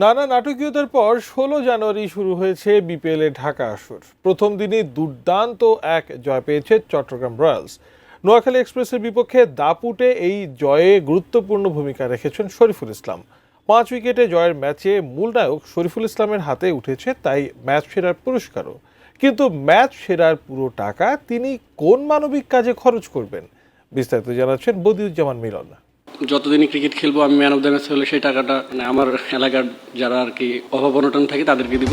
নানা নাটকীয়তার পর ১৬ জানুয়ারি শুরু হয়েছে বিপিএল এর ঢাকা আসর। প্রথম দিনই দুর্দান্ত এক জয় পেয়েছে চট্টগ্রাম রয়্যালস। নোয়াখালী এক্সপ্রেসের বিপক্ষে দাপুটে এই জয়ে গুরুত্বপূর্ণ ভূমিকা রেখেছেন শরীফুল ইসলাম। ৫ উইকেটে জয়ের ম্যাচে মূল নায়ক শরীফুল ইসলামের হাতে উঠেছে তাই ম্যাচ সেরার পুরস্কারও। কিন্তু ম্যাচ সেরার পুরো টাকা তিনি কোন মানবিক কাজে খরচ করবেন, বিস্তারিত জানাচ্ছেন বদিউজ্জামান মিলন। যতদিনই ক্রিকেট খেলবো আমি ম্যান অফ দ্য ম্যাচ হলে সেই টাকাটা আমার এলাকার যারা আর কি অভাব অনটন থাকে তাদেরকে দিব।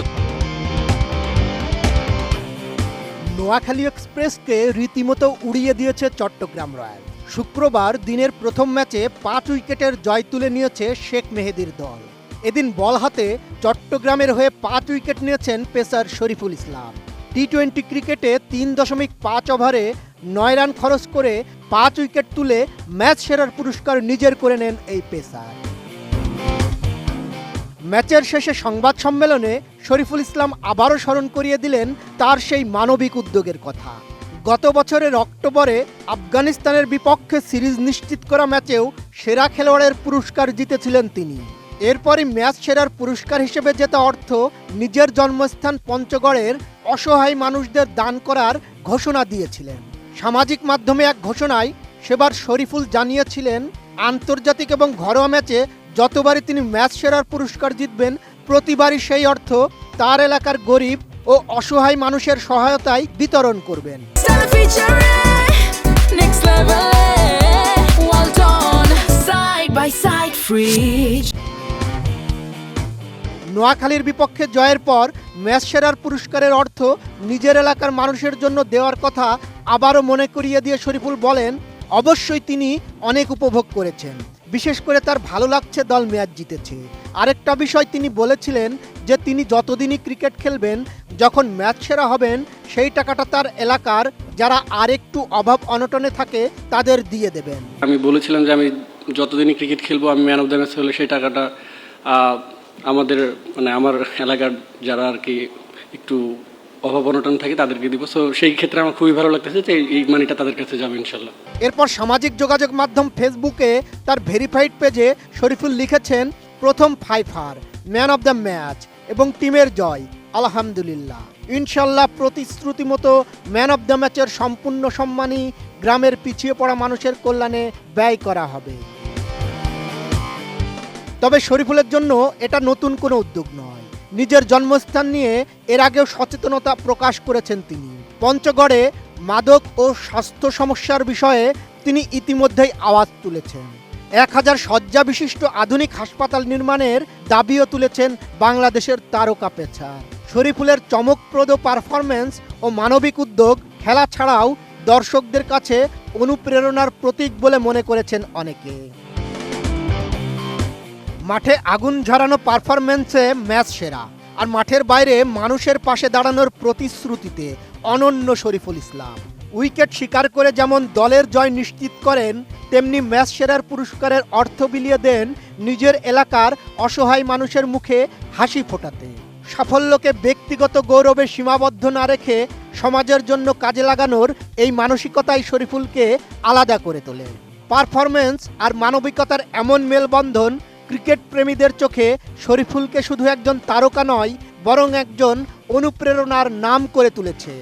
নোয়াখালী এক্সপ্রেসকে রীতিমতো উড়িয়ে দিয়েছে চট্টগ্রাম রয়্যাল। শুক্রবার দিনের প্রথম ম্যাচে ৫ উইকেটের জয় তুলে নিয়েছে শেখ মেহেদীর দল। এদিন বল হাতে চট্টগ্রামের হয়ে ৫ উইকেট নিয়েছেন পেসার শরীফুল ইসলাম। টি-20 ক্রিকেটে ৩.৫ ওভারে ৯ রান খরচ করে ৫ উইকেট তুলে ম্যাচ সেরার পুরস্কার নিজের করে নেন এই পেসার। ম্যাচের শেষে সংবাদ সম্মেলনে শরীফুল ইসলাম আবারও স্মরণ করিয়ে দিলেন তার সেই মানবিক উদ্যোগের কথা। গত বছরের অক্টোবরে আফগানিস্তানের বিপক্ষে সিরিজ নিশ্চিত করা ম্যাচেও সেরা খেলোয়াড়ের পুরস্কার জিতেছিলেন তিনি। এরপরই ম্যাচ সেরার পুরস্কার হিসেবে জেতা অর্থ নিজের জন্মস্থান পঞ্চগড়ের অসহায় মানুষদের দান করার ঘোষণা দিয়েছিলেন। সামাজিক মাধ্যমে এক ঘোষণায় সেবার শরীফুল জানিয়েছিলেন, আন্তর্জাতিক এবং ঘরোয়া ম্যাচে যতবারই তিনি ম্যাচ সেরার পুরস্কার জিতবেন প্রতিবারই সেই অর্থ তার এলাকার গরিব ও অসহায় মানুষের সহায়তায় বিতরণ করবেন। নোয়াখালীর বিপক্ষে জয়ের পর ম্যাচ সেরার পুরস্কারের অর্থ নিজের এলাকার মানুষের জন্য দেওয়ার কথা আবারও মনে করিয়ে দিয়ে শরীফুল বলেন, অবশ্যই তিনি অনেক উপভোগ করেছেন, বিশেষ করে তার ভালো লাগছে দল ম্যাচ জিতেছে। আরেকটা বিষয় তিনি বলেছিলেন যে তিনি যতদিনই ক্রিকেট খেলবেন, যখন ম্যাচ সেরা হবেন সেই টাকাটা তার এলাকার যারা আরেকটু অভাব অনটনে থাকে তাদের দিয়ে দেবেন। আমি বলেছিলাম যে আমি যতদিনই ক্রিকেট খেলবো আমি ম্যান অফ দ্য ম্যাচ হলে সেই টাকাটা আমাদের আমার এলাকার যারা আর কি একটু অভাব অনটন থাকে তাদেরকে দিব। সো সেই ক্ষেত্রে আমার খুবই ভালো লাগতেছে যে এই মানিটা তাদের কাছে যাবে ইনশাল্লাহ। এরপর সামাজিক যোগাযোগ মাধ্যম ফেসবুকে তার ভেরিফাইড পেজে শরীফুল লিখেছেন, প্রথম Pfeiffer, man of the match এবং টিমের জয়, আলহামদুলিল্লাহ। ইনশাল্লাহ প্রতিশ্রুতি মতো ম্যান অফ দ্য ম্যাচের সম্পূর্ণ সম্মানই গ্রামের পিছিয়ে পড়া মানুষের কল্যাণে ব্যয় করা হবে। তবে শরীফুলের জন্য এটা নতুন কোনো উদ্যোগ নয়। নিজের জন্মস্থান নিয়ে এর আগেও সচেতনতা প্রকাশ করেছেন তিনি। পঞ্চগড়ে মাদক ও স্বাস্থ্য সমস্যার বিষয়ে তিনি ইতিমধ্যেই আওয়াজ তুলেছেন। ১,০০০ শয্যা বিশিষ্ট আধুনিক হাসপাতাল নির্মাণের দাবিও তুলেছেন বাংলাদেশের তারকা পেসার। শরীফুলের চমকপ্রদ পারফরম্যান্স ও মানবিক উদ্যোগ খেলা ছাড়াও দর্শকদের কাছে অনুপ্রেরণার প্রতীক বলে মনে করেছেন অনেকে। মাঠে আগুন ঝরানো পারফরম্যান্সে ম্যাচ সেরা, আর মাঠের বাইরে মানুষের পাশে দাঁড়ানোর প্রতিশ্রুতিতে অনন্য শরীফুল ইসলাম। উইকেট শিকার করে যেমন দলের জয় নিশ্চিত করেন, তেমনি ম্যাচ সেরার পুরস্কারের অর্থ বিলিয়ে দেন নিজের এলাকার অসহায় মানুষের মুখে হাসি ফোটাতে। সাফল্যকে ব্যক্তিগত গৌরবে সীমাবদ্ধ না রেখে সমাজের জন্য কাজে লাগানোর এই মানসিকতাই শরীফুলকে আলাদা করে তোলে। পারফরম্যান্স আর মানবিকতার এমন মেলবন্ধন ক্রিকেট প্রেমীদের চোখে শরীফুলকে শুধু একজন তারকা নয়, বরং একজন অনুপ্রেরণার নাম করে তুলেছে।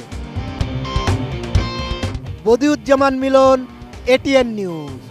বদিউজ্জামান মিলন, এটিএন নিউজ।